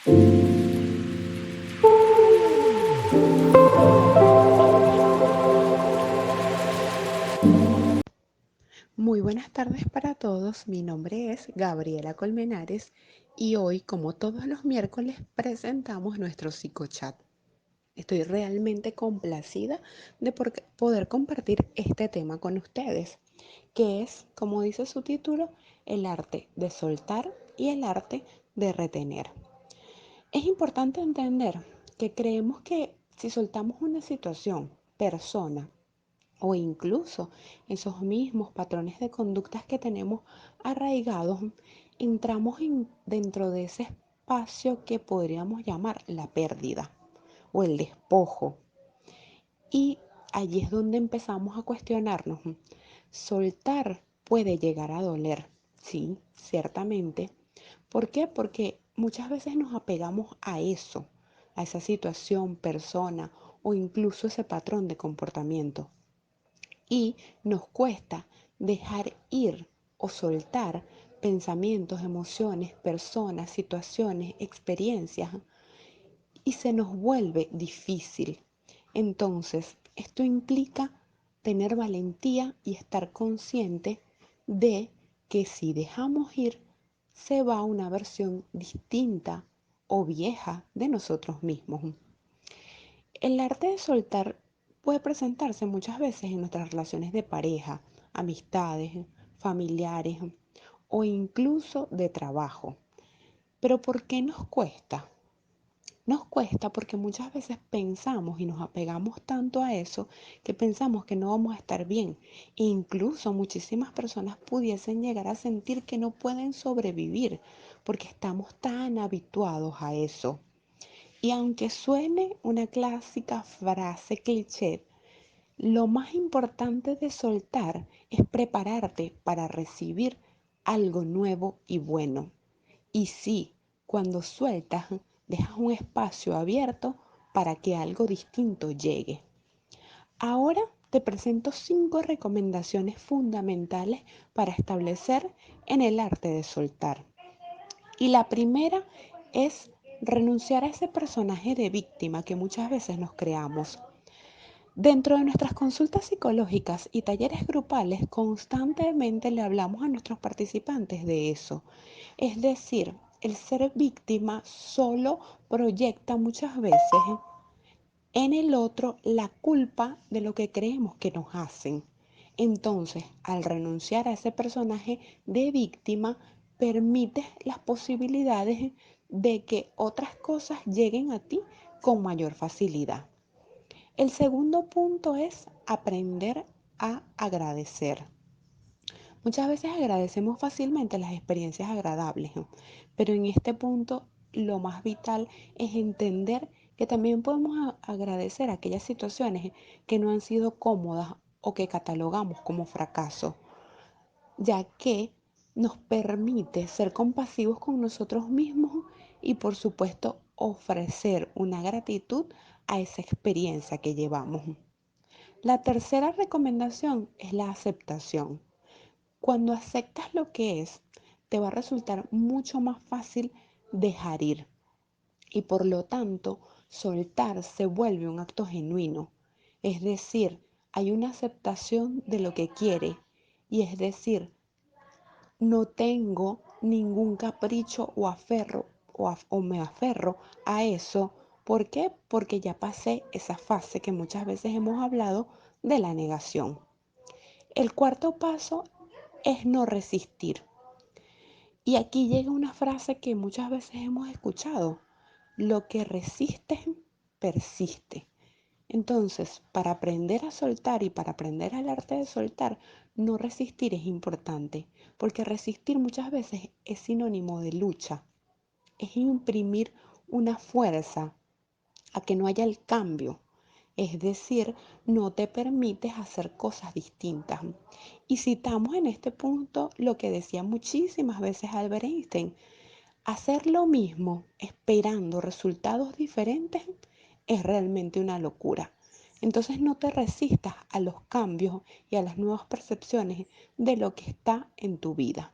Muy buenas tardes para todos, mi nombre es Gabriela Colmenares y hoy, como todos los miércoles, presentamos nuestro psicochat. Estoy realmente complacida de poder compartir este tema con ustedes, que es, como dice su título, el arte de soltar y el arte de retener. Es importante entender que creemos que si soltamos una situación, persona, o incluso esos mismos patrones de conductas que tenemos arraigados, entramos dentro de ese espacio que podríamos llamar la pérdida o el despojo. Y allí es donde empezamos a cuestionarnos. Soltar puede llegar a doler, sí, ciertamente. ¿Por qué? Porque muchas veces nos apegamos a eso, a esa situación, persona o incluso ese patrón de comportamiento y nos cuesta dejar ir o soltar pensamientos, emociones, personas, situaciones, experiencias y se nos vuelve difícil. Entonces, esto implica tener valentía y estar consciente de que si dejamos ir, se va una versión distinta o vieja de nosotros mismos. El arte de soltar puede presentarse muchas veces en nuestras relaciones de pareja, amistades, familiares o incluso de trabajo. Pero ¿por qué nos cuesta? Nos cuesta porque muchas veces pensamos y nos apegamos tanto a eso que pensamos que no vamos a estar bien. E incluso muchísimas personas pudiesen llegar a sentir que no pueden sobrevivir porque estamos tan habituados a eso. Y aunque suene una clásica frase cliché, lo más importante de soltar es prepararte para recibir algo nuevo y bueno. Y sí, cuando sueltas, dejas un espacio abierto para que algo distinto llegue. Ahora te presento 5 recomendaciones fundamentales para establecer en el arte de soltar. Y la primera es renunciar a ese personaje de víctima que muchas veces nos creamos. Dentro de nuestras consultas psicológicas y talleres grupales, constantemente le hablamos a nuestros participantes de eso. Es decir, el ser víctima solo proyecta muchas veces en el otro la culpa de lo que creemos que nos hacen. Entonces, al renunciar a ese personaje de víctima, permites las posibilidades de que otras cosas lleguen a ti con mayor facilidad. El segundo punto es aprender a agradecer. Muchas veces agradecemos fácilmente las experiencias agradables, ¿no? Pero en este punto lo más vital es entender que también podemos agradecer aquellas situaciones que no han sido cómodas o que catalogamos como fracaso, ya que nos permite ser compasivos con nosotros mismos y por supuesto ofrecer una gratitud a esa experiencia que llevamos. La tercera recomendación es la aceptación. Cuando aceptas lo que es, te va a resultar mucho más fácil dejar ir y por lo tanto soltar se vuelve un acto genuino. Es decir, hay una aceptación de lo que quiere y es decir, no tengo ningún capricho o aferro o me aferro a eso. ¿Por qué? Porque ya pasé esa fase que muchas veces hemos hablado de la negación. El cuarto paso es no resistir. Y aquí llega una frase que muchas veces hemos escuchado. Lo que resistes persiste. Entonces, para aprender a soltar y para aprender al arte de soltar, no resistir es importante, porque resistir muchas veces es sinónimo de lucha, es imprimir una fuerza a que no haya el cambio, es decir, no te permites hacer cosas distintas. Y citamos en este punto lo que decía muchísimas veces Albert Einstein, hacer lo mismo esperando resultados diferentes es realmente una locura. Entonces no te resistas a los cambios y a las nuevas percepciones de lo que está en tu vida.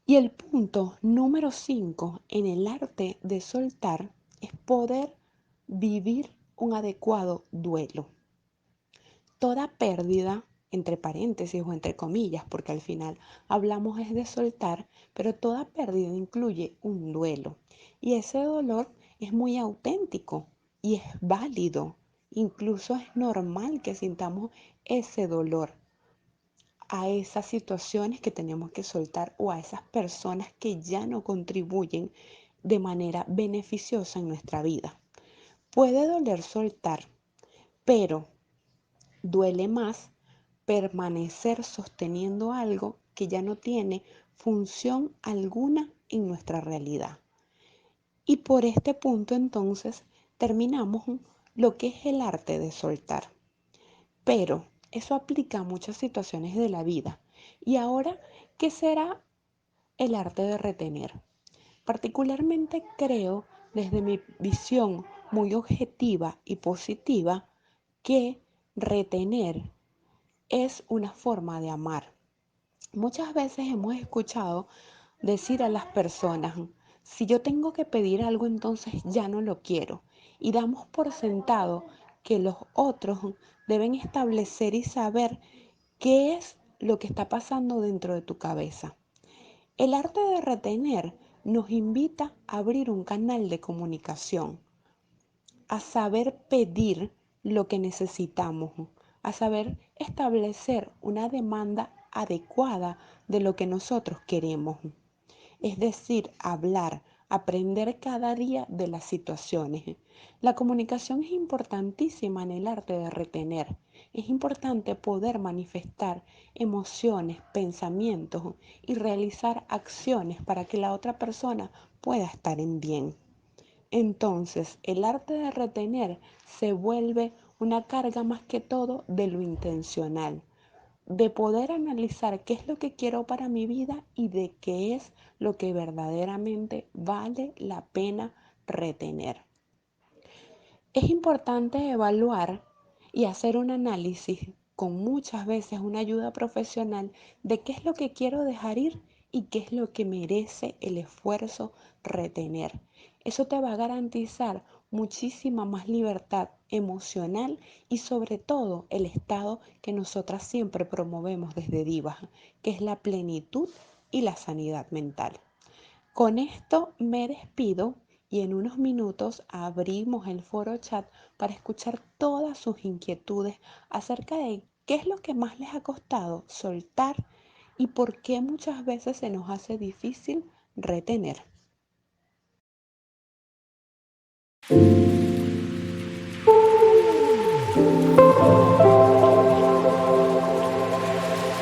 Y el punto número 5 en el arte de soltar es poder vivir un adecuado duelo. Toda pérdida, entre paréntesis o entre comillas, porque al final hablamos es de soltar, pero toda pérdida incluye un duelo. Y ese dolor es muy auténtico y es válido. Incluso es normal que sintamos ese dolor a esas situaciones que tenemos que soltar o a esas personas que ya no contribuyen de manera beneficiosa en nuestra vida. Puede doler soltar, pero duele más permanecer sosteniendo algo que ya no tiene función alguna en nuestra realidad. Y por este punto entonces terminamos lo que es el arte de soltar. Pero eso aplica a muchas situaciones de la vida. Y ahora, ¿qué será el arte de retener? Particularmente creo, desde mi visión muy objetiva y positiva, que retener es una forma de amar. Muchas veces hemos escuchado decir a las personas, si yo tengo que pedir algo, entonces ya no lo quiero. Y damos por sentado que los otros deben establecer y saber qué es lo que está pasando dentro de tu cabeza. El arte de retener nos invita a abrir un canal de comunicación, a saber pedir lo que necesitamos, a saber establecer una demanda adecuada de lo que nosotros queremos. Es decir, hablar, aprender cada día de las situaciones. La comunicación es importantísima en el arte de retener. Es importante poder manifestar emociones, pensamientos y realizar acciones para que la otra persona pueda estar en bien. Entonces, el arte de retener se vuelve una carga más que todo de lo intencional, de poder analizar qué es lo que quiero para mi vida y de qué es lo que verdaderamente vale la pena retener. Es importante evaluar y hacer un análisis con muchas veces una ayuda profesional de qué es lo que quiero dejar ir y qué es lo que merece el esfuerzo retener. Eso te va a garantizar muchísima más libertad emocional y sobre todo el estado que nosotras siempre promovemos desde Divas, que es la plenitud y la sanidad mental. Con esto me despido y en unos minutos abrimos el foro chat para escuchar todas sus inquietudes acerca de qué es lo que más les ha costado soltar y por qué muchas veces se nos hace difícil retener.